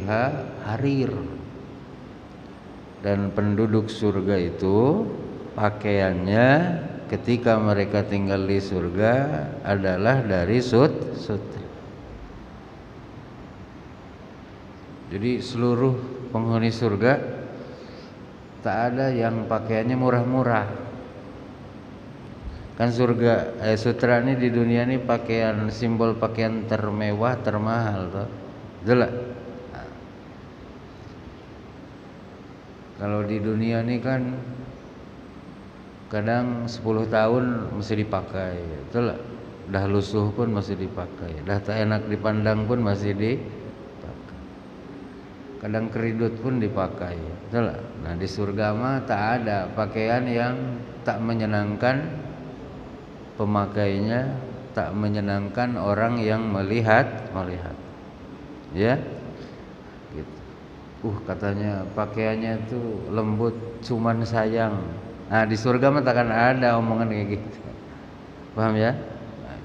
fiha harir. Dan penduduk surga itu pakaiannya ketika mereka tinggal di surga adalah dari sutra. Jadi seluruh penghuni surga tak ada yang pakaiannya murah-murah. Kan surga sutra ini di dunia ini pakaian, simbol pakaian termewah, termahal toh. Jelas. Nah, kalau di dunia ini kan kadang 10 tahun masih dipakai, betul lah. Dah lusuh pun masih dipakai, dah tak enak dipandang pun masih dipakai. Kadang keridut pun dipakai, betul lah. Nah di surga mah tak ada pakaian yang tak menyenangkan pemakainya, tak menyenangkan orang yang melihat. Ya, gitu. Katanya pakaiannya itu lembut, cuman sayang. Nah di surga mah takkan ada omongan kayak gitu. Paham ya? Nah.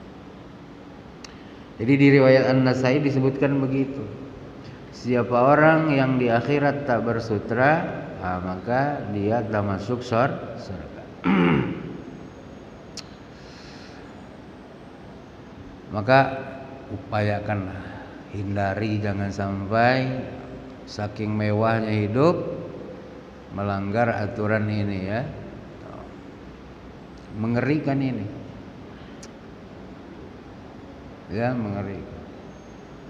Jadi di riwayat An-Nasai disebutkan begitu. Siapa orang yang di akhirat tak bersutra, maka dia telah masuk surga. Maka upayakanlah, hindari jangan sampai saking mewahnya hidup melanggar aturan ini ya. Mengerikan ini. Ya, mengerikan.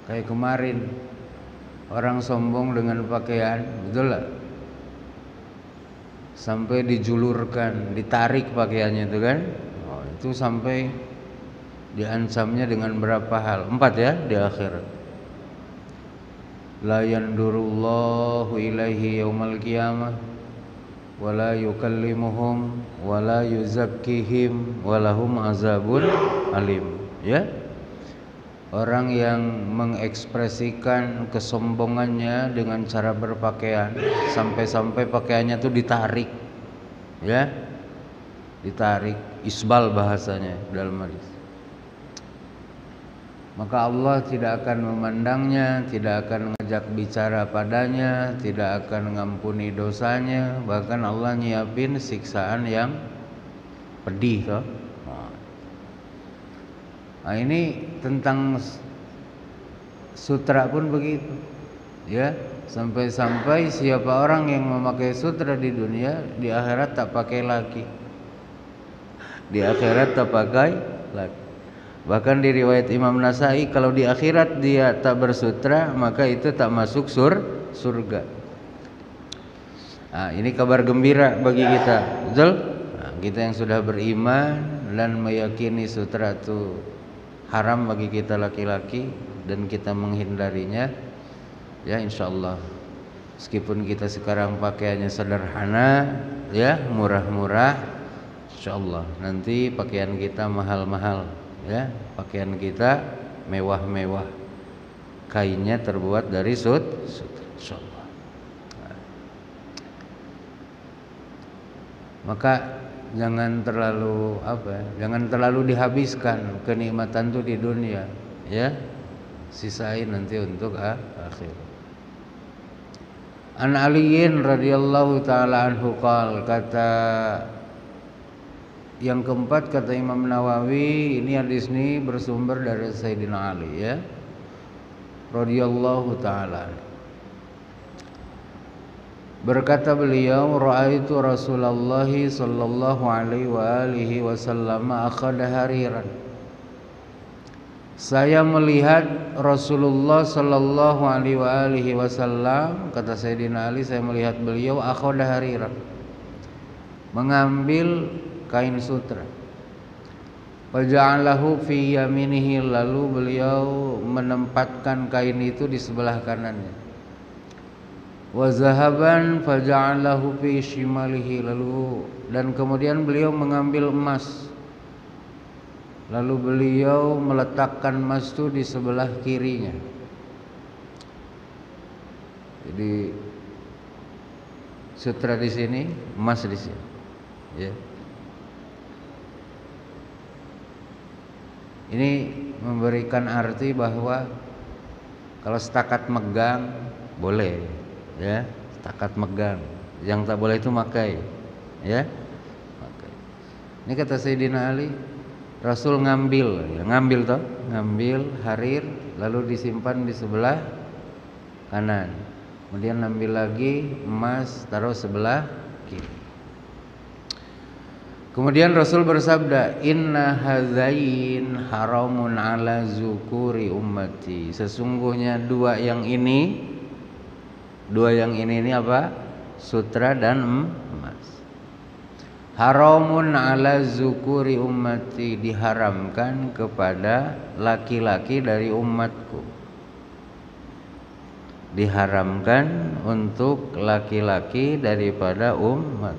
Kayak kemarin orang sombong dengan pakaian, betul lah. Sampai dijulurkan, ditarik pakaiannya itu kan. Itu sampai diancamnya dengan berapa hal? 4 ya di akhirat. La yandurullahu ilaihi yaumal qiyamah wala yukallimuhum wala yuzakkihim walahum azabun alim. Ya. Orang yang mengekspresikan kesombongannya dengan cara berpakaian sampai-sampai pakaiannya tuh ditarik. Ya. Ditarik, isbal bahasanya dalam hadis. Maka Allah tidak akan memandangnya, tidak akan ngajak bicara padanya, tidak akan mengampuni dosanya, bahkan Allah nyiapin siksaan yang pedih toh. Nah ini tentang sutra pun begitu. Ya, sampai-sampai siapa orang yang memakai sutra di dunia, di akhirat tak pakai lagi. Di akhirat tak pakai lagi. Bahkan di riwayat Imam Nasai, kalau di akhirat dia tak bersutra, maka itu tak masuk surga. Nah, ini kabar gembira bagi kita, betul? Nah, kita yang sudah beriman dan meyakini sutra itu haram bagi kita laki-laki dan kita menghindarinya, ya insyaallah. Meskipun kita sekarang pakaiannya sederhana, ya murah-murah, insyaallah nanti pakaian kita mahal-mahal. Ya, pakaian kita mewah-mewah, kainnya terbuat dari sutra, insyaallah. Maka jangan terlalu dihabiskan kenikmatan itu di dunia, ya. Sisain nanti untuk akhir. An Aliin radhiyallahu taala anhu qala, kata yang keempat kata Imam Nawawi, ini hadis ini bersumber dari Sayyidina Ali ya, radhiyallahu taala. Berkata beliau, ra'aitu Rasulullah sallallahu alaihi wa alihi wasallam akhadha hariran. Saya melihat Rasulullah sallallahu alaihi wa alihi wasallam, kata Sayyidina Ali, saya melihat beliau akhadha hariran, mengambil kain sutra. Faja'alahu fi yaminihi, lalu beliau menempatkan kain itu di sebelah kanannya. Wa zahaban faja'alahu fi shimalihi, lalu dan kemudian beliau mengambil emas. Lalu beliau meletakkan emas itu di sebelah kirinya. Jadi sutra di sini, emas di sini. Ya. Ini memberikan arti bahwa kalau setakat megang, boleh, ya, setakat megang. Yang tak boleh itu makai, ya. Makai. Ini kata Sayyidina Ali, Rasul ngambil, ya, ngambil harir lalu disimpan di sebelah kanan. Kemudian ambil lagi emas taruh sebelah kiri. Kemudian Rasul bersabda, inna hadzain haramun ala zukuri ummati. Sesungguhnya dua yang ini ini apa? Sutra dan emas. Haramun ala zukuri ummati, diharamkan kepada laki-laki dari umatku. Diharamkan untuk laki-laki daripada umat.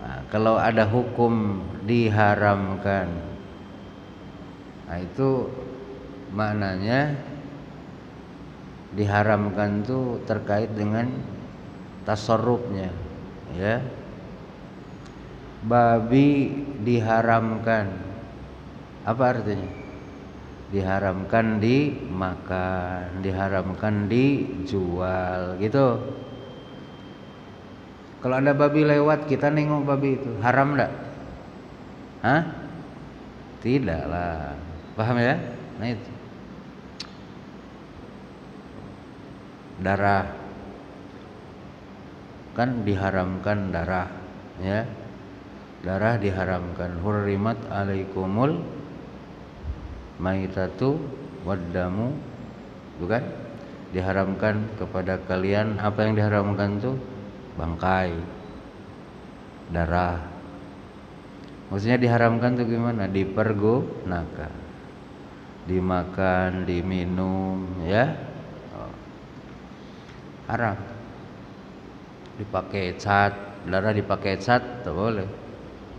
Nah, kalau ada hukum diharamkan, nah itu maknanya diharamkan itu terkait dengan tasarrufnya, ya. Babi diharamkan, apa artinya? Diharamkan dimakan, diharamkan dijual, gitu. Kalau ada babi lewat, kita nengok babi itu, haram enggak? Hah? Tidak lah. Paham ya? Nah itu. Darah. Kan diharamkan darah, ya. Darah diharamkan. Hurrimat alaikumul maitatu waddamu. Bukan? Diharamkan kepada kalian, apa yang diharamkan tuh? Bangkai, darah. Maksudnya diharamkan tuh gimana? Dipergunakan, dimakan, diminum, ya. Haram. Dipakai cat, darah dipakai cat, tak boleh,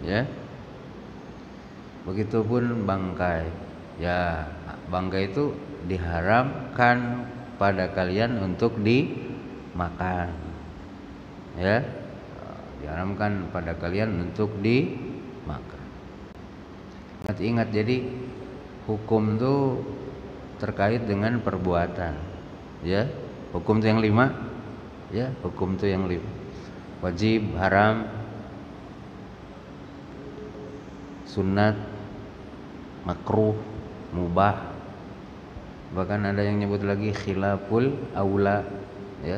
ya. Begitupun bangkai, ya. Bangkai itu diharamkan pada kalian untuk dimakan, ya. Diharamkan pada kalian untuk dimakan. Ingat-ingat, jadi hukum itu terkait dengan perbuatan, ya. Hukum itu yang 5, ya. Hukum itu yang 5. Wajib, haram, sunat, makruh, mubah. Bahkan ada yang nyebut lagi khilaful aula, ya.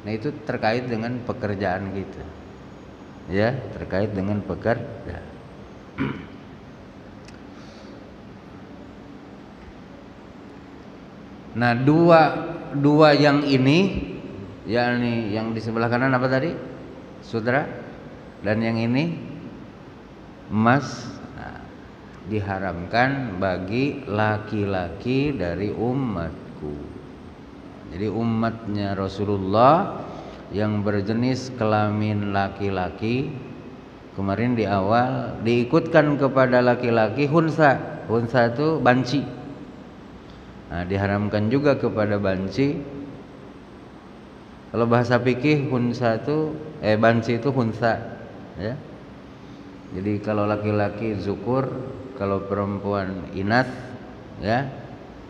Nah itu terkait dengan pekerjaan kita, ya, terkait dengan pekerjaan. Nah dua yang ini, yakni yang di sebelah kanan apa tadi? Sutra, dan yang ini emas. Nah, diharamkan bagi laki-laki dari umatku. Jadi umatnya Rasulullah yang berjenis kelamin laki-laki, kemarin di awal diikutkan kepada laki-laki hunsa. Hunsa itu banci. Nah, diharamkan juga kepada banci. Kalau bahasa fikih hunsa itu banci itu hunsa, ya. Jadi kalau laki-laki zukur, kalau perempuan inas, ya.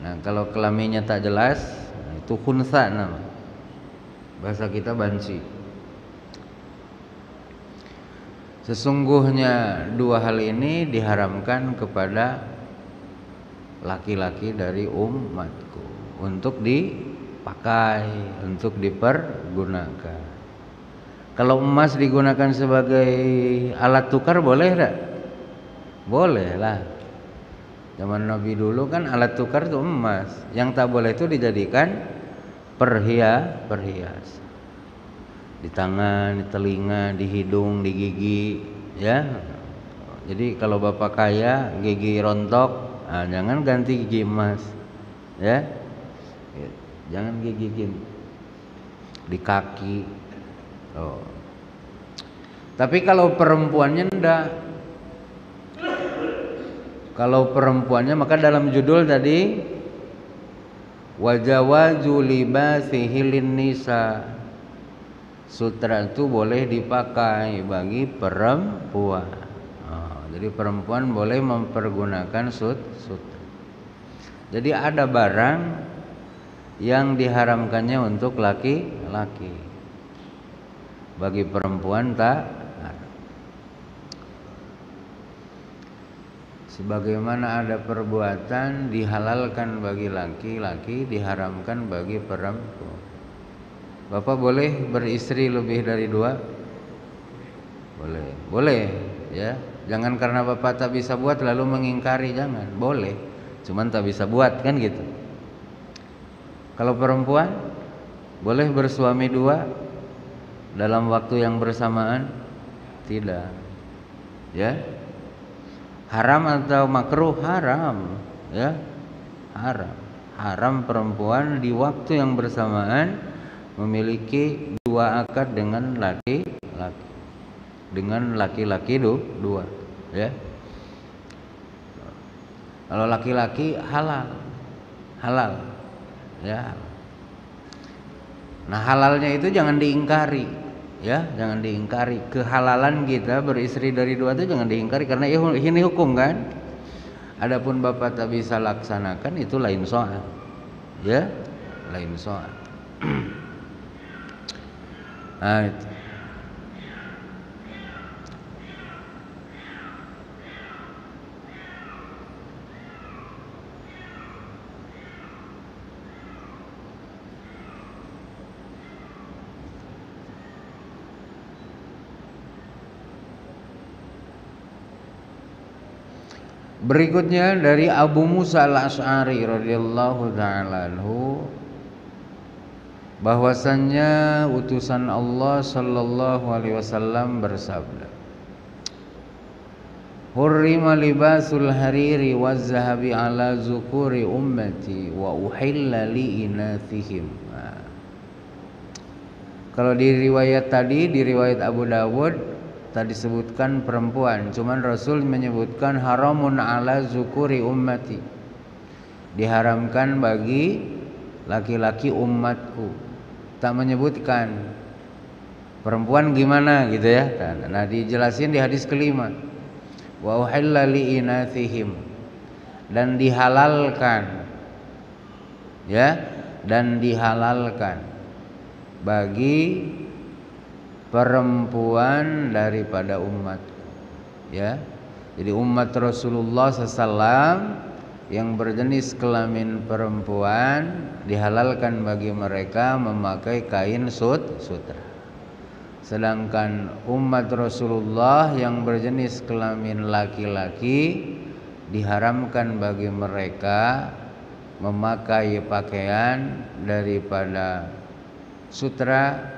Nah, kalau kelaminnya tak jelas, itu khunsa nama. Bahasa kita banci. Sesungguhnya dua hal ini diharamkan kepada laki-laki dari umatku untuk dipakai, untuk dipergunakan. Kalau emas digunakan sebagai alat tukar boleh enggak? Boleh lah. Zaman Nabi dulu kan alat tukar itu emas. Yang tak boleh itu dijadikan perhiasan. Di tangan, di telinga, di hidung, di gigi, ya. Jadi kalau bapak kaya gigi rontok, nah, jangan ganti gigi emas, ya. Jangan gigi di kaki. Oh. Tapi kalau perempuannya enggak. Kalau perempuannya, maka dalam judul tadi wajawazu libasihi linnisa, sutra itu boleh dipakai bagi perempuan. Jadi perempuan boleh mempergunakan sutra. Jadi ada barang yang diharamkannya untuk laki-laki. Bagi perempuan tak haram. Sebagaimana ada perbuatan dihalalkan bagi laki-laki, diharamkan bagi perempuan. Bapak boleh beristri lebih dari 2? Boleh ya. Jangan karena Bapak tak bisa buat lalu mengingkari, jangan. Boleh, cuman tak bisa buat kan gitu. Kalau perempuan boleh bersuami 2 dalam waktu yang bersamaan? Tidak. Ya. Haram atau makruh? Haram, ya. Haram perempuan di waktu yang bersamaan memiliki 2 akad dengan laki-laki. Dengan laki-laki 2, ya. Kalau laki-laki halal, ya. Nah, halalnya itu jangan diingkari, ya, jangan diingkari. Kehalalan kita beristri dari 2 itu jangan diingkari karena ini hukum kan. Adapun Bapak tak bisa laksanakan itu lain soal, ya, lain soal. Nah, itu. Berikutnya dari Abu Musa al-Asy'ari radhiyallahu ta'ala anhu, bahwasannya utusan Allah sallallahu alaihi wasallam bersabda, "Hurrima libasul hariri waz zahabi ala zukuri ummati wa uhilla li inathihim." Nah, kalau di riwayat tadi, di riwayat Abu Dawud tadi disebutkan perempuan, cuman Rasul menyebutkan haramun ala zukuri ummati, diharamkan bagi laki-laki umatku. Tak menyebutkan perempuan gimana gitu ya. Nah, dijelasin di hadis kelima, wa uhilla li inathihim, dan dihalalkan, ya, dan dihalalkan bagi perempuan daripada umatku, ya. Jadi umat Rasulullah SAW yang berjenis kelamin perempuan dihalalkan bagi mereka memakai kain sutra. Sedangkan umat Rasulullah yang berjenis kelamin laki-laki diharamkan bagi mereka memakai pakaian daripada sutra,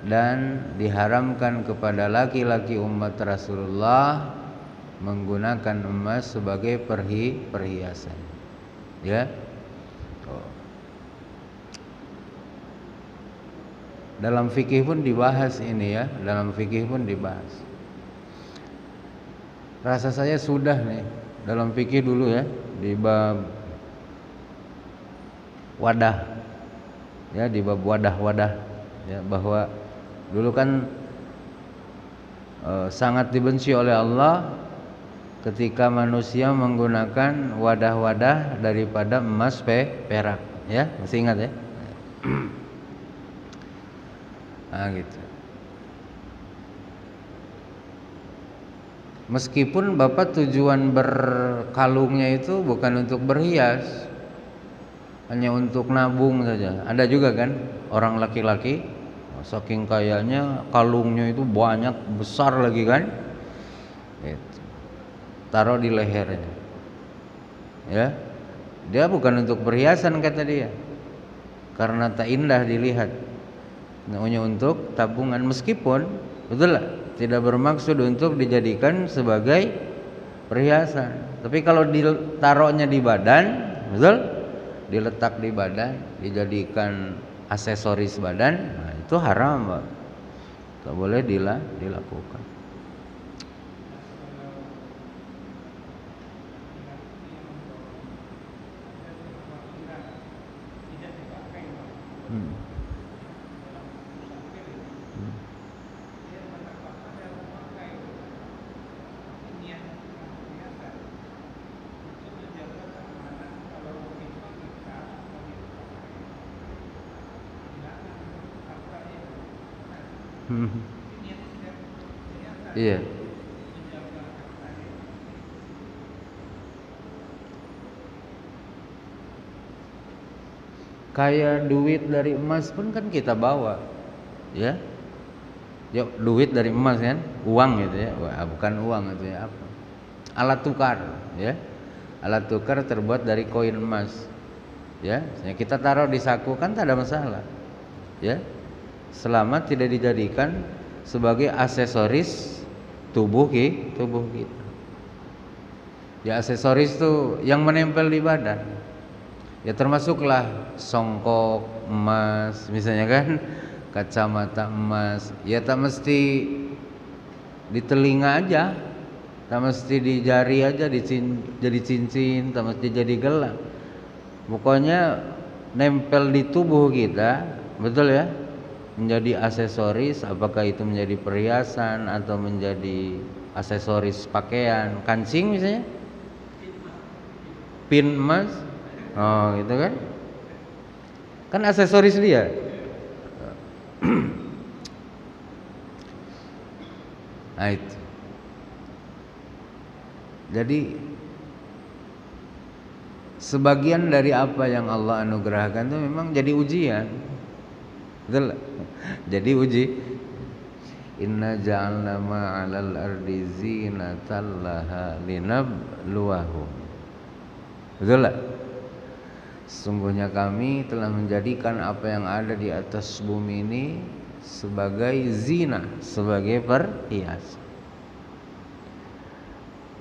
dan diharamkan kepada laki-laki umat Rasulullah menggunakan emas sebagai perhiasan, ya. Dalam fikih pun dibahas ini, ya. Dalam fikih pun dibahas. Rasa saya sudah nih dalam fikih dulu, ya, di bab wadah, ya, di bab wadah, ya, bahwa dulu kan sangat dibenci oleh Allah ketika manusia menggunakan wadah-wadah daripada emas perak, ya, masih ingat ya? Nah, gitu. Meskipun Bapak tujuan berkalungnya itu bukan untuk berhias, hanya untuk nabung saja. Ada juga kan orang laki-laki saking kayanya kalungnya itu banyak, besar lagi kan, gitu. Taruh di lehernya, ya. Dia bukan untuk perhiasan kata dia, karena tak indah dilihat, namanya untuk tabungan. Meskipun betul lah, tidak bermaksud untuk dijadikan sebagai perhiasan, tapi kalau ditaruhnya di badan, betul, diletak di badan, dijadikan aksesoris badan, nah, itu haram, Pak. Tak boleh dilakukan. Iya. Kayak duit dari emas pun kan kita bawa, ya. Yuk, duit dari emas kan, uang gitu ya. Wah, bukan uang itu ya, apa? Alat tukar, ya. Alat tukar terbuat dari koin emas. Ya, kita taruh di saku kan tak ada masalah. Ya. Selama tidak dijadikan sebagai aksesoris tubuh kita. Ya, aksesoris tuh yang menempel di badan. Ya termasuklah songkok emas misalnya kan, kacamata emas. Ya tak mesti di telinga aja, tak mesti di jari aja jadi cincin, tak mesti jadi gelang. Pokoknya nempel di tubuh kita, betul ya, menjadi aksesoris. Apakah itu menjadi perhiasan atau menjadi aksesoris pakaian, kancing misalnya, pin emas. Oh gitu kan, kan aksesoris dia. Nah itu. Jadi sebagian dari apa yang Allah anugerahkan itu memang jadi ujian. Betul? Jadi uji. Inna ja'alna ma'alal ardi zinatan laha linabluwahum. Betul lah. Sungguhnya kami telah menjadikan apa yang ada di atas bumi ini sebagai zina, sebagai perhiasan.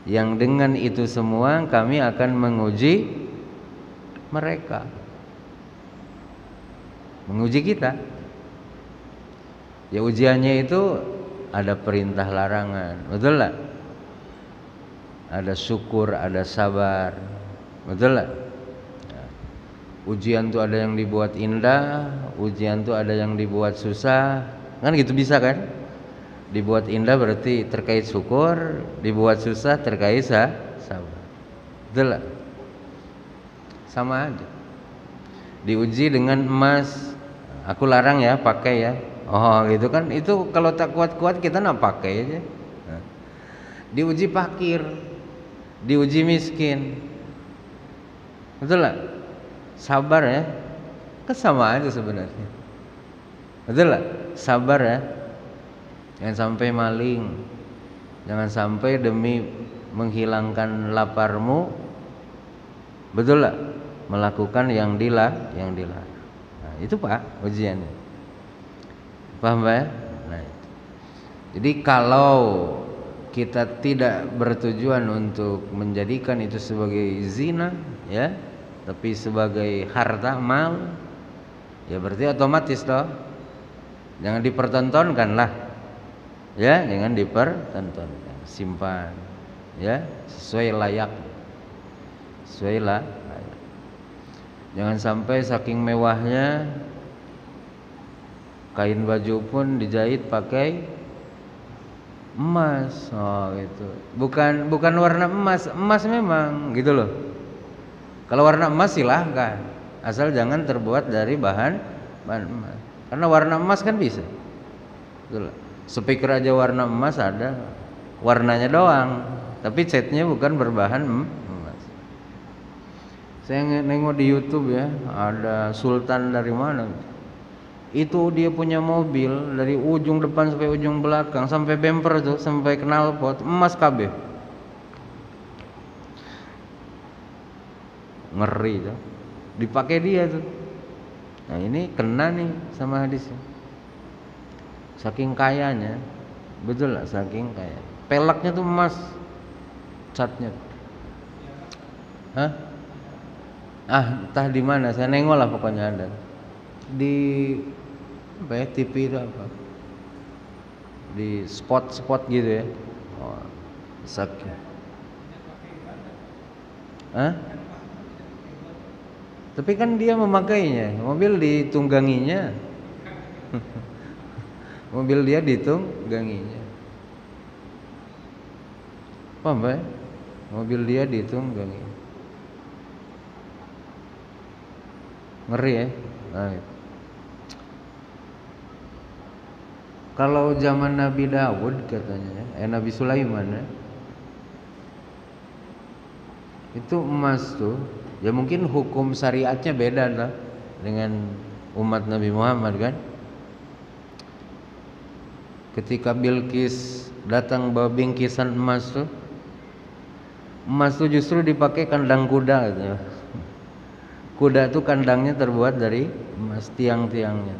Yang dengan itu semua kami akan menguji mereka, menguji kita. Ya ujiannya itu ada perintah larangan, betul lah. Ada syukur, ada sabar, betul lah. Ujian tuh ada yang dibuat indah, ujian tuh ada yang dibuat susah, kan gitu bisa kan? Dibuat indah berarti terkait syukur, dibuat susah terkait sabar. Betul lah. Sama aja. Diuji dengan emas, aku larang ya pakai ya. Oh gitu kan, itu kalau tak kuat-kuat kita nak pakai aja. Nah. Diuji fakir, diuji miskin, betul lah. Sabar ya, kesama aja sebenarnya. Betul lah, sabar ya. Jangan sampai maling, jangan sampai demi menghilangkan laparmu, betul lah, melakukan yang dilarang. Nah, itu Pak ujiannya. Paham Pak ya? Nah, jadi kalau kita tidak bertujuan untuk menjadikan itu sebagai zina, ya, tapi sebagai harta mal, ya berarti otomatis toh jangan dipertontonkan lah, ya, jangan dipertontonkan, simpan, ya, sesuai layak, jangan sampai saking mewahnya kain baju pun dijahit pakai emas. Oh gitu, bukan warna emas memang gitu loh. Kalau warna emas silahkan, asal jangan terbuat dari bahan emas. Karena warna emas kan bisa. Betul. Speaker aja warna emas ada, warnanya doang, tapi catnya bukan berbahan emas. Saya nengok di YouTube ya, ada sultan dari mana? Itu dia punya mobil dari ujung depan sampai ujung belakang, sampai bumper tuh, sampai knalpot emas kabeh. Ngeri tuh, dipakai dia tuh. Nah ini kena nih sama hadisnya, saking kayanya, betul lah, saking kaya. Pelaknya tuh emas, catnya. Hah? Entah di mana, saya nengok lah pokoknya ada di apa ya, TV itu apa, di spot gitu ya. Oh, saking. Hah? Tapi kan dia memakainya, mobil ditungganginya. Mobil dia ditungganginya. Paham Pak? Mobil dia ditunggangi. Ngeri ya. Nah, Kalau zaman Nabi Daud katanya, Nabi Sulaiman ya, itu emas tuh, ya mungkin hukum syariatnya beda lah dengan umat Nabi Muhammad kan. Ketika Bilqis datang bawa bingkisan emas tuh justru dipakai kandang kuda gitu. Kuda tuh kandangnya terbuat dari emas, tiang-tiangnya.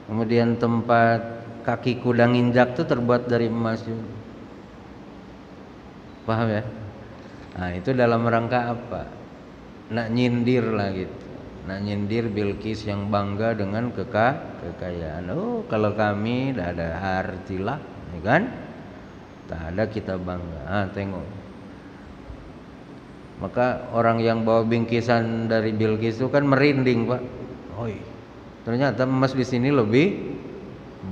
Kemudian tempat kaki kuda nginjak tuh terbuat dari emas juga. Paham ya? Nah, itu dalam rangka apa? Nak nyindir lah gitu. Nak nyindir Bilqis yang bangga dengan kekayaan. Oh, kalau kami tidak ada artilah, ya kan? Tak ada kita bangga. Tengok. Maka orang yang bawa bingkisan dari Bilqis itu kan merinding, Pak. Oi. Ternyata emas di sini lebih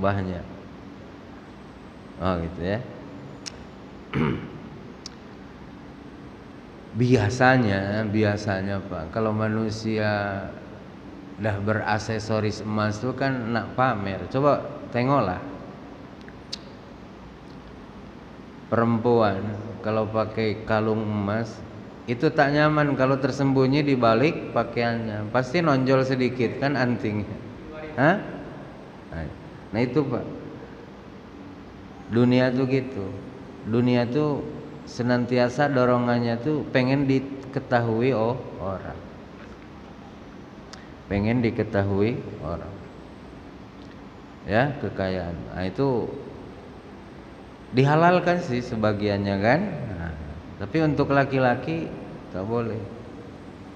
banyak. Oh, gitu ya. Biasanya Pak, kalau manusia dah beraksesoris emas itu kan nak pamer. Coba tengoklah perempuan kalau pakai kalung emas itu tak nyaman kalau tersembunyi di balik pakaiannya, pasti nonjol sedikit kan antingnya. Hah? Nah itu Pak, dunia tuh gitu. Dunia tuh senantiasa dorongannya tuh pengen diketahui orang, pengen diketahui orang, ya kekayaan. Nah itu dihalalkan sih sebagiannya kan. Nah, tapi untuk laki-laki tak boleh.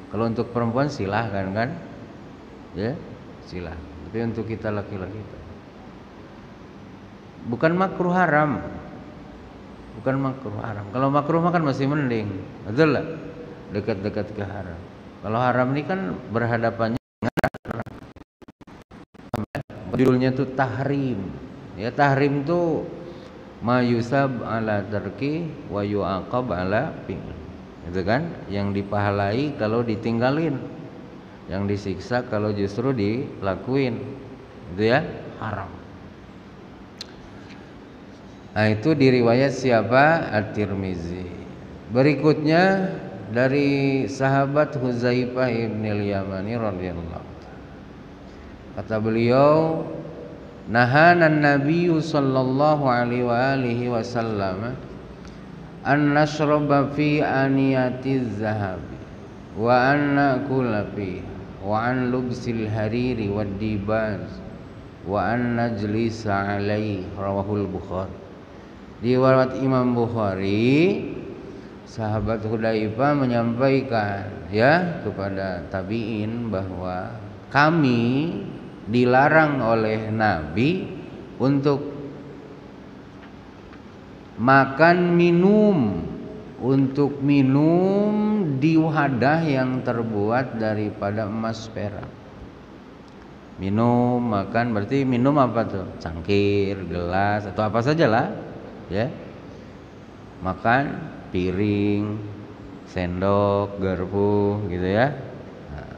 Kalau untuk perempuan silahkan kan, ya silah. Tapi untuk kita laki-laki bukan makruh haram. Bukan makruh haram. Kalau makruh mah kan masih mending, betul lah, dekat-dekat ke haram. Kalau haram ini kan berhadapannya dengan haram. Judulnya tuh tahrim. Ya tahrim tuh ma yusab ala tarki wa yu'aqab ala fi'l. Itu kan yang dipahalai kalau ditinggalin, yang disiksa kalau justru dilakuin. Itu ya haram. Nah itu diriwayat siapa? At-Tirmizi. Berikutnya dari sahabat Huzaifah ibn al-Yamani radhiyallahu. Kata beliau, nahana an-nabiy sallallahu alaihi wa alihi wasallam an nashraba fi aniyatiz zahabi wa an nakula fi wa an lubsil hariri wad dibaz wa an najlisa alaihi, rawahul Bukhari. Riwayat Imam Bukhari, sahabat Hudzaifah menyampaikan ya kepada tabi'in bahwa kami dilarang oleh Nabi untuk makan minum di wadah yang terbuat daripada emas perak. Minum, makan berarti minum apa tuh? Cangkir, gelas atau apa saja lah. Ya, makan piring, sendok, garpu, gitu ya. Nah,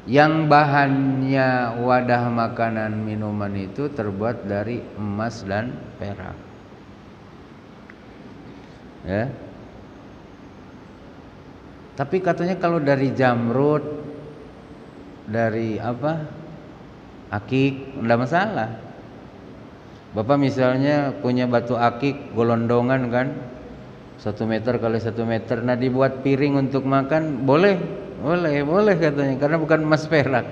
yang bahannya wadah makanan minuman itu terbuat dari emas dan perak. Ya. Tapi katanya kalau dari jamrud, dari apa? Akik, enggak masalah. Bapak misalnya punya batu akik golondongan kan 1 meter kali 1 meter, nah dibuat piring untuk makan, boleh katanya, karena bukan emas perak.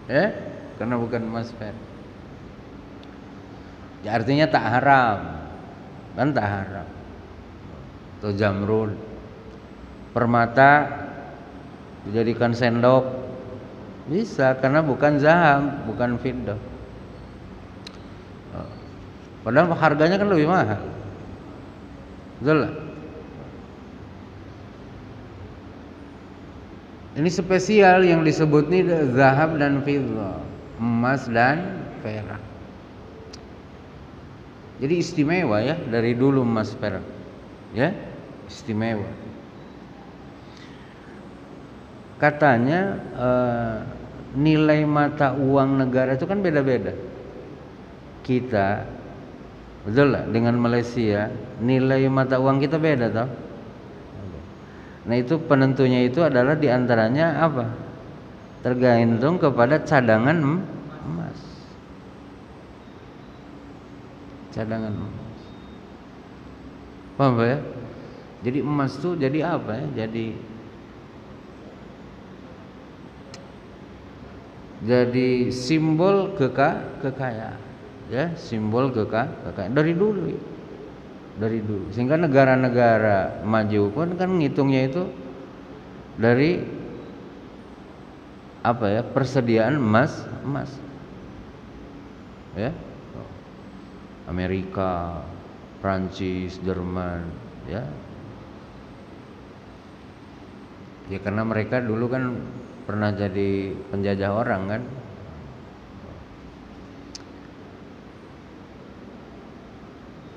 Ya, karena bukan emas perak. Ya artinya tak haram. Kan tak haram. Atau jamrud, permata dijadikan sendok bisa, karena bukan zahab, bukan fiddah. Padahal harganya kan lebih mahal. Betul lah. Ini spesial yang disebut ini zahab dan fiddah, emas dan perak. Jadi istimewa ya, dari dulu emas perak. Ya, istimewa. Katanya nilai mata uang negara itu kan beda-beda. Kita betul lah dengan Malaysia nilai mata uang kita beda toh. Nah itu penentunya itu adalah diantaranya apa? Tergantung kepada cadangan emas. Cadangan emas. Paham ya? Jadi emas tuh jadi apa ya? Jadi simbol kekayaan, ya, simbol kekayaan dari dulu, sehingga negara-negara maju pun kan ngitungnya itu dari apa ya, persediaan emas, ya, Amerika, Prancis, Jerman, ya, karena mereka dulu kan pernah jadi penjajah orang kan.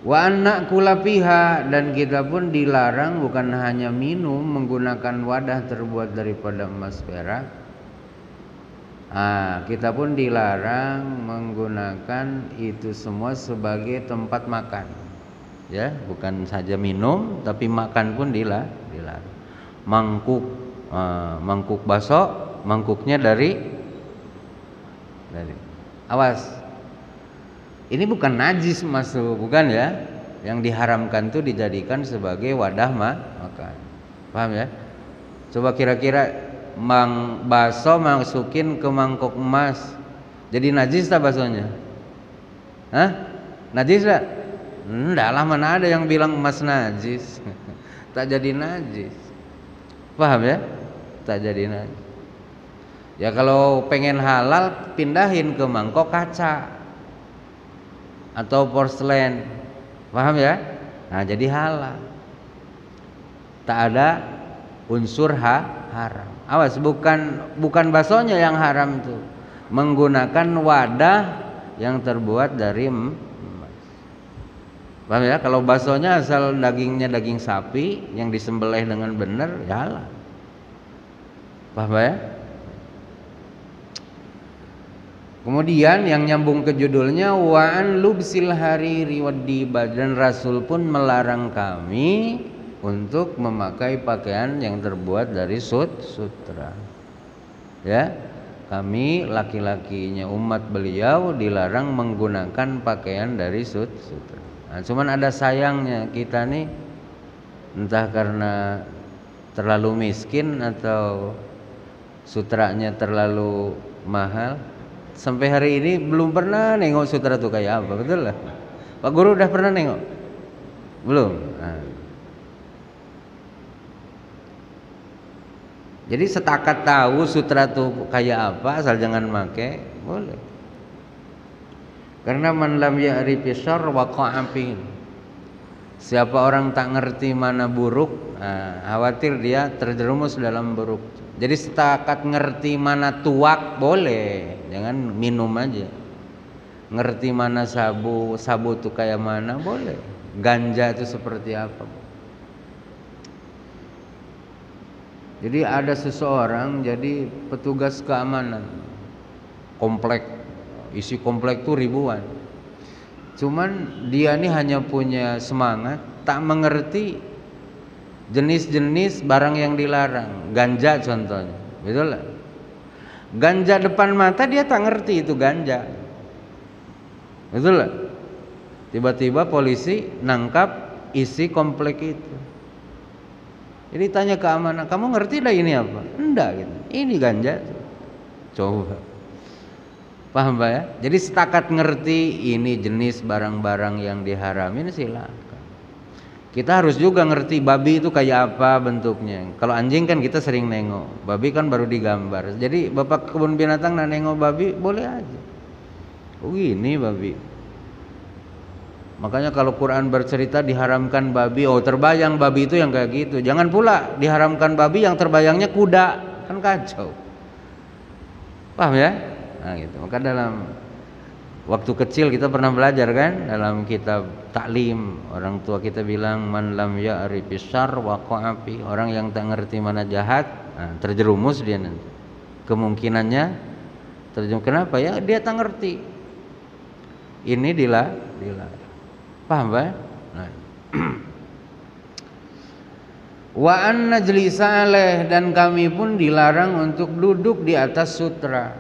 Wa anna kula fiha, dan kita pun dilarang bukan hanya minum menggunakan wadah terbuat daripada emas perak. Kita pun dilarang menggunakan itu semua sebagai tempat makan. Ya, bukan saja minum tapi makan pun dilarang. Mangkuk bakso, mangkuknya dari awas, ini bukan najis masuk, bukan ya. Yang diharamkan tuh dijadikan sebagai wadah makan. Paham ya? Coba kira-kira bakso masukin ke mangkok emas, jadi najis tak baksonya? Najis tak? Enggak lah, mana ada yang bilang emas najis. Tak jadi najis. Paham ya? Tak jadi najis. Ya kalau pengen halal pindahin ke mangkok kaca atau porselen. Paham ya? Nah, jadi halal. Tak ada unsur haram. Awas, bukan baksonya yang haram tuh. Menggunakan wadah yang terbuat dari emas. Paham ya? Kalau baksonya asal dagingnya daging sapi yang disembelih dengan benar, ya halal. Paham ya? Kemudian yang nyambung ke judulnya, wa an lubsil hariri wad-diba, dan Rasul pun melarang kami untuk memakai pakaian yang terbuat dari sutra. Ya, kami laki-lakinya umat beliau dilarang menggunakan pakaian dari sutra. Nah, cuman ada sayangnya, kita nih entah karena terlalu miskin atau sutranya terlalu mahal, sampai hari ini belum pernah nengok sutra tuh kayak apa. Betul lah, Pak Guru udah pernah nengok? Belum. Jadi setakat tahu sutra tuh kayak apa, asal jangan make, boleh. Karena man lam ya'rifi syarr waqa'a fi. Siapa orang tak ngerti mana buruk, khawatir dia terjerumus dalam buruk. Jadi setakat ngerti mana tuak boleh, jangan minum aja. Ngerti mana sabu tuh kayak mana boleh. Ganja itu seperti apa. Jadi ada seseorang jadi petugas keamanan komplek, isi komplek tuh ribuan. Cuman dia ini hanya punya semangat, tak mengerti jenis-jenis barang yang dilarang. Ganja contohnya, betul lah. Ganja depan mata dia tak ngerti itu ganja, betul lah. Tiba-tiba polisi nangkap isi komplek itu. Jadi tanya keamanan, kamu ngerti dah ini apa? Enggak gitu. Ini ganja. Coba. Paham Pak ya? Jadi setakat ngerti ini jenis barang-barang yang diharamin silakan. Kita harus juga ngerti babi itu kayak apa bentuknya. Kalau anjing kan kita sering nengok, babi kan baru digambar. Jadi bapak kebun binatang nak nengok babi boleh aja. Oh gini babi. Makanya kalau Quran bercerita diharamkan babi, oh terbayang babi itu yang kayak gitu. Jangan pula diharamkan babi yang terbayangnya kuda, kan kacau. Paham ya? Nah gitu. Maka dalam waktu kecil kita pernah belajar kan, dalam kitab taklim, orang tua kita bilang man lam ya'rifi syarr waqa'a fi. Orang yang tak ngerti mana jahat, terjerumus dia nanti. Kemungkinannya Terjemah kenapa ya? Dia tak ngerti. Ini dilarang. Paham, Pak? Nah. Wa an najlisa alaih, dan kami pun dilarang untuk duduk di atas sutra.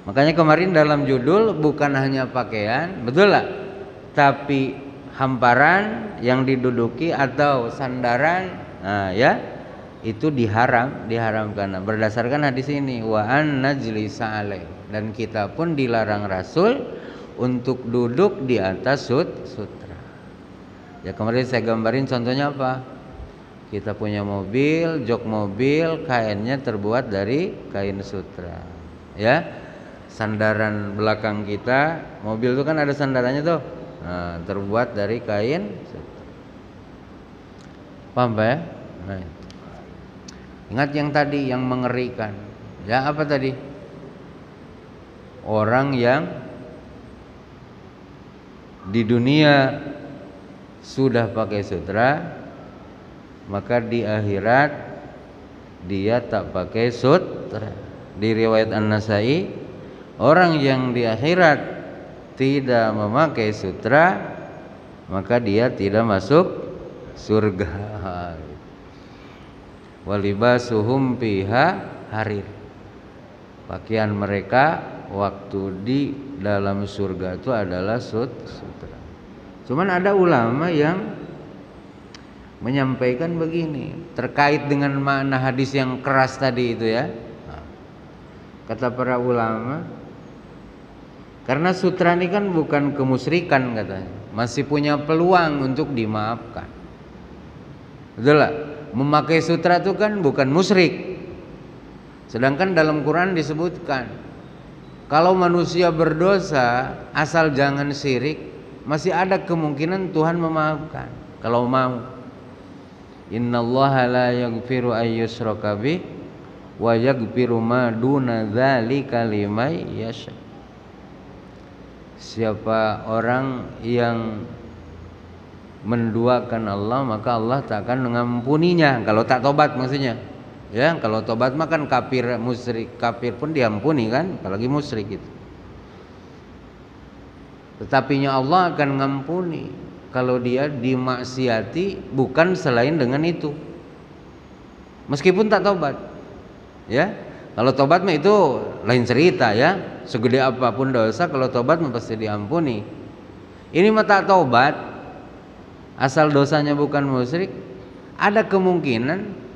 Makanya kemarin dalam judul bukan hanya pakaian, betul lah, tapi hamparan yang diduduki atau sandaran, nah ya, itu diharamkan. Berdasarkan hadis ini, wa an najlisa alaih, dan kita pun dilarang Rasul untuk duduk di atas sutra. Ya kemarin saya gambarin contohnya apa? Kita punya mobil, jok mobil, kainnya terbuat dari kain sutra. Ya, sandaran belakang kita, mobil itu kan ada sandarannya tuh. Nah, terbuat dari kain sutra. Paham ya? Nah, ingat yang tadi yang mengerikan. Ya apa tadi? Orang yang di dunia sudah pakai sutra, maka di akhirat dia tak pakai sutra. Di riwayat An-Nasai, orang yang di akhirat tidak memakai sutra, maka dia tidak masuk surga. Walibasuhum fiha harir. Pakaian mereka waktu di dalam surga itu adalah sutra. Cuman ada ulama yang menyampaikan begini terkait dengan makna hadis yang keras tadi itu ya. Kata para ulama, karena sutra ini kan bukan kemusyrikan katanya, masih punya peluang untuk dimaafkan. Betul lah, memakai sutra itu kan bukan musyrik. Sedangkan dalam Quran disebutkan, kalau manusia berdosa asal jangan syirik, masih ada kemungkinan Tuhan memaafkan kalau mau. Innallaha la yaghfiru ayyushraka bih wa yaghfiru ma duna dzalika liman yasha. Siapa orang yang menduakan Allah, maka Allah tak akan mengampuninya kalau tak tobat maksudnya. Ya, kalau tobat mah kan kafir, musyrik, kafir pun diampuni kan, apalagi musyrik itu. Tetapinya Allah akan ngampuni kalau dia dimaksiati bukan selain dengan itu, meskipun tak tobat. Ya, kalau tobat mah itu lain cerita ya. Segede apapun dosa, kalau tobat mah pasti diampuni. Ini mah tak tobat, asal dosanya bukan musyrik, ada kemungkinan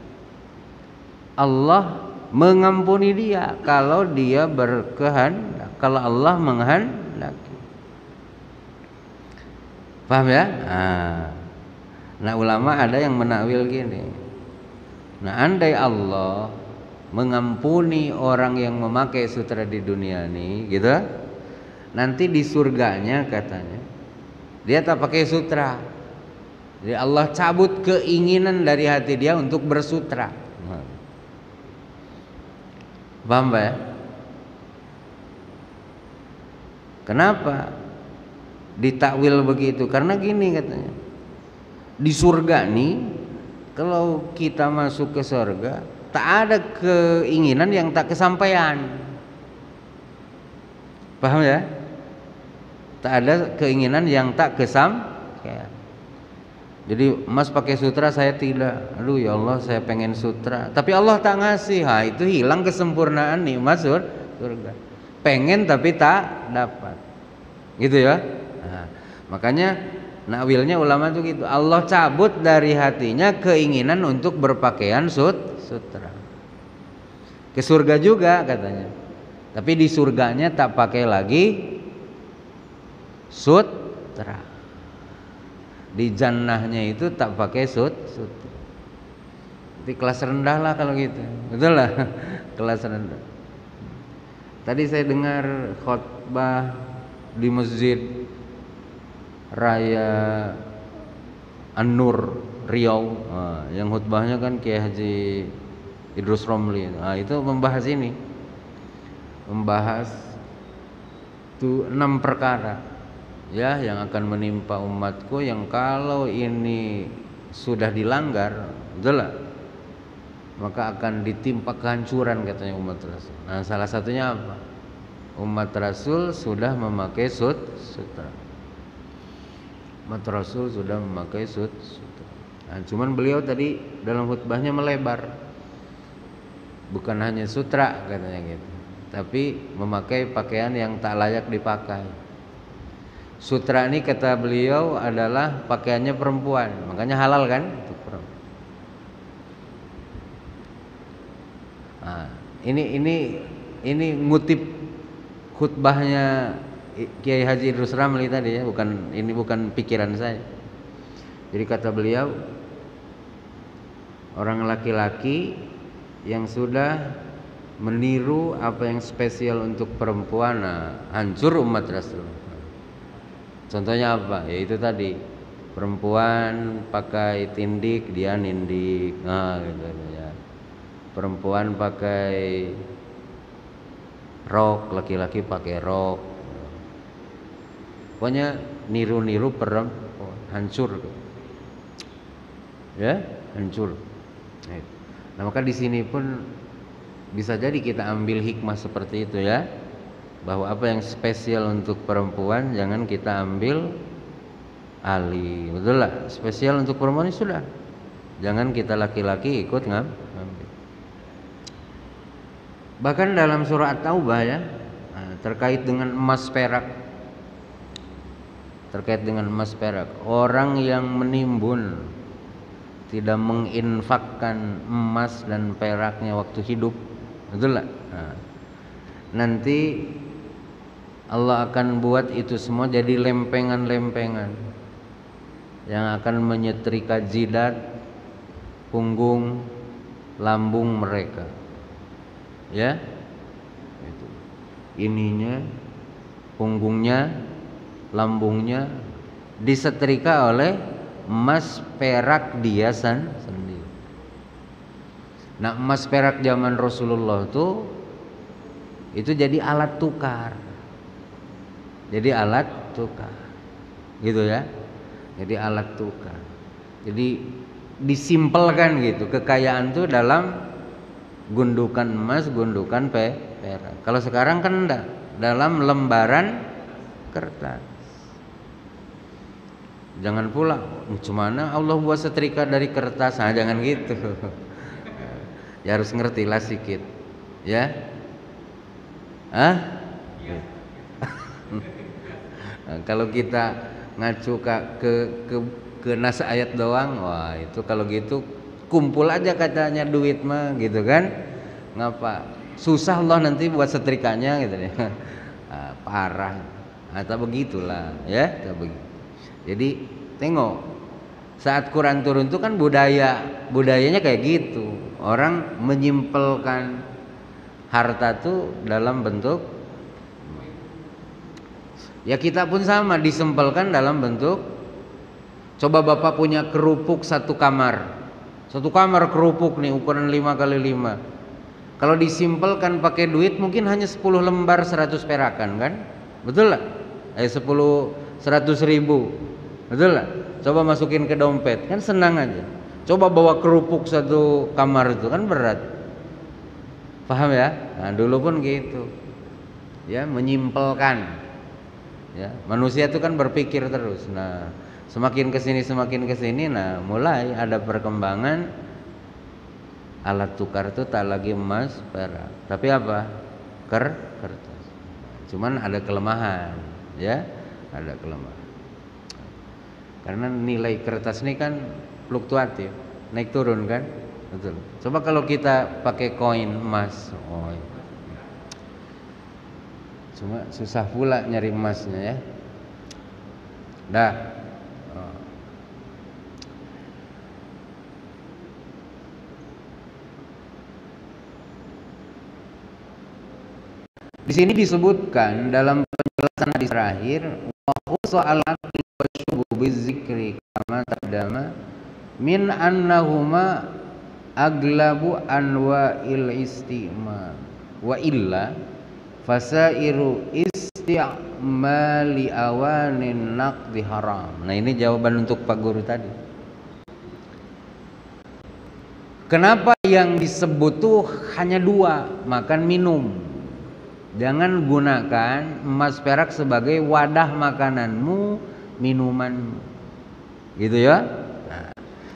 Allah mengampuni dia kalau dia berkehendak, kalau Allah menghendaki. Paham ya? Nah ulama ada yang menakwil gini. Nah andai Allah mengampuni orang yang memakai sutra di dunia ini, gitu, nanti di surganya katanya dia tak pakai sutra. Jadi Allah cabut keinginan dari hati dia untuk bersutra. Paham ya? Kenapa ditakwil begitu? Karena gini katanya, di surga nih kalau kita masuk ke surga tak ada keinginan yang tak kesampaian. Paham ya? Tak ada keinginan yang tak kesampaian. Jadi Mas pakai sutra, saya tidak. Aduh ya Allah, saya pengen sutra, tapi Allah tak ngasih. Itu hilang kesempurnaan nikmat surga. Pengen tapi tak dapat. Gitu ya. Makanya nakwilnya ulama itu gitu. Allah cabut dari hatinya keinginan untuk berpakaian sutra. Ke surga juga katanya. Tapi di surganya tak pakai lagi sutra. Di jannahnya itu tak pakai sutra. Itu kelas rendah lah kalau gitu. Betul lah. Kelas rendah. Tadi saya dengar khotbah di Masjid Raya An-Nur Riau, yang khutbahnya kan Kiai Haji Idrus Romli. Itu membahas ini, membahas itu 6 perkara ya yang akan menimpa umatku, yang kalau ini sudah dilanggar, betul lah, maka akan ditimpa kehancuran katanya umat Rasul. Nah, salah satunya apa? Umat Rasul sudah memakai sutra. Umat Rasul sudah memakai sutra. Nah, cuman beliau tadi dalam khutbahnya melebar. Bukan hanya sutra katanya gitu, tapi memakai pakaian yang tak layak dipakai. Sutra ini kata beliau adalah pakaiannya perempuan, makanya halal kan untuk perempuan. Nah, ini ngutip khutbahnya Kiai Haji Idrus Ramli tadi ya, bukan pikiran saya. Jadi kata beliau, orang laki-laki yang sudah meniru apa yang spesial untuk perempuan, nah, hancur umat Rasul. Contohnya apa? Ya itu tadi, perempuan pakai tindik, dia nindik, nah gitu ya. Perempuan pakai rok, laki-laki pakai rok. Pokoknya niru-niru perempuan, hancur. Ya, hancur. Nah, maka di sini pun bisa jadi kita ambil hikmah seperti itu ya, bahwa apa yang spesial untuk perempuan jangan kita ambil alih, betul lah. Spesial untuk perempuan ini sudah, jangan kita laki-laki ikut ngambil. Bahkan dalam surah At-Taubah ya, terkait dengan emas perak, orang yang menimbun, tidak menginfakkan emas dan peraknya waktu hidup, betul lah. Nah, nanti Allah akan buat itu semua jadi lempengan-lempengan yang akan menyetrika jidat, punggung, lambung mereka. Ya, itu. Ininya, punggungnya, lambungnya disetrika oleh emas perak dia sendiri. Nah, emas perak zaman Rasulullah itu jadi alat tukar. Jadi alat tukar. Gitu ya. Jadi alat tukar. Jadi disimpelkan gitu. Kekayaan itu dalam gundukan emas, gundukan perak. Kalau sekarang kan enggak, dalam lembaran kertas. Jangan pula, gimana Allah buat setrika dari kertas? Nah, jangan gitu. Ya harus ngertilah sedikit, ya. Nah, kalau kita ngacu ke nas ayat doang, wah itu kalau gitu kumpul aja katanya duit mah, gitu kan? Ngapa? Susah Allah nanti buat setrikanya gitu ya. Parah. Atau begitulah, ya, tak begitu. Jadi tengok, saat Quran turun itu kan budayanya kayak gitu. Orang menyimpelkan harta tuh dalam bentuk, ya kita pun sama, disempelkan dalam bentuk. Coba bapak punya kerupuk satu kamar kerupuk nih ukuran 5x5. Kalau disimpelkan pakai duit mungkin hanya 10 lembar 100 perakan kan, betul lah? 10 100 ribu, betul lah? Coba masukin ke dompet kan senang aja. Coba bawa kerupuk satu kamar itu kan berat. Paham ya? Nah, dulu pun gitu. Ya, menyimpelkan. Ya, manusia itu kan berpikir terus. Nah, semakin kesini, nah mulai ada perkembangan alat tukar itu tak lagi emas, perak, tapi apa? Kertas. Cuman ada kelemahan, ya, ada kelemahan. Karena nilai kertas ini kan fluktuatif, naik turun kan, betul. Coba kalau kita pakai koin emas, cuma susah pula nyari emasnya ya. Dah. Di sini disebutkan dalam penjelasan hadis terakhir, wa soal akli wa syubu bizikri kama taqdama min annahuma aglabu anwa'il istimam wa illa fasairu isti'mali awanin naqdi haram. Nah, ini jawaban untuk Pak Guru tadi. Kenapa yang disebut tuh hanya dua, makan minum. Jangan gunakan emas perak sebagai wadah makananmu, minumanmu. Gitu ya. Nah,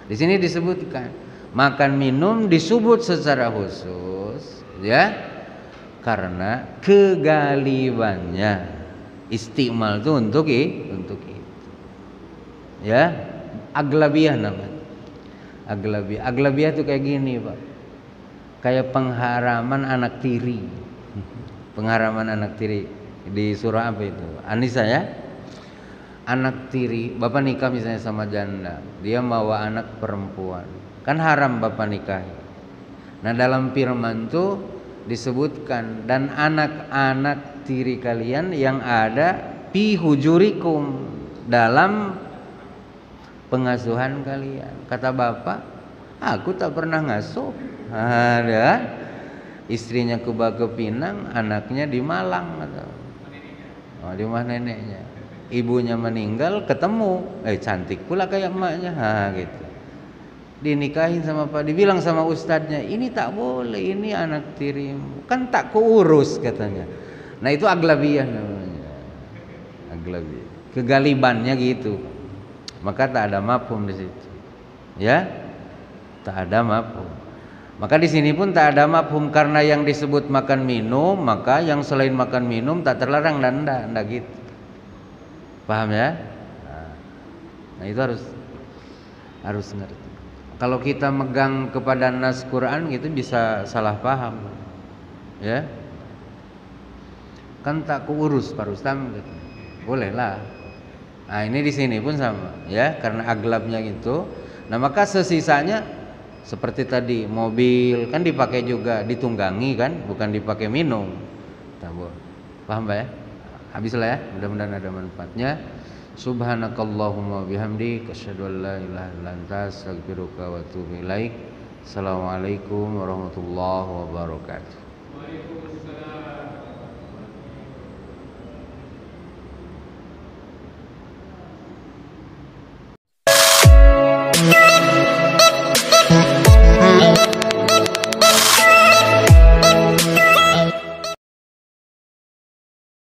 di sini disebutkan makan minum disebut secara khusus ya karena kegalibannya. Istimal itu untuk itu. Ya, aglabiyah namanya. Aglabiyah itu kayak gini, Pak. Kayak pengharaman anak tiri. Pengharaman anak tiri di surah apa itu? An-Nisa ya. Anak tiri, bapak nikah misalnya sama janda, dia bawa anak perempuan. Kan haram bapak nikahi. Nah, dalam firman itu disebutkan dan anak-anak tiri kalian yang ada fi hujurikum, dalam pengasuhan kalian. Kata bapak, aku tak pernah ngasuh. Ada istrinya ke Pinang, anaknya di Malang atau di rumah neneknya. Ibunya meninggal, ketemu, cantik pula kayak emaknya, gitu. Dinikahin sama Pak, dibilang sama ustadznya, ini tak boleh, ini anak tirimu, kan tak keurus katanya. Nah itu aglabiyah namanya, aglabiyah, kegalibannya gitu. Maka tak ada mafhum di situ, ya, tak ada mafhum. Maka di sini pun tak ada mafhum karena yang disebut makan minum, maka yang selain makan minum tak terlarang dan enggak gitu. Paham ya? Nah itu harus ngerti. Kalau kita megang kepada nas Quran gitu bisa salah paham, ya. Kan tak keurus Pak Rustam gitu. Boleh lah. Nah ini di sini pun sama, ya, karena aglabnya gitu. Nah maka sesisanya seperti tadi mobil kan dipakai juga ditunggangi kan, bukan dipakai minum. Paham Pak ya? Habislah ya, mudah-mudahan ada manfaatnya. Subhanakallahumma bihamdik asyhadu an la ilaha illa anta astaghfiruka wa atubu ilaik. Assalamualaikum warahmatullahi wabarakatuh.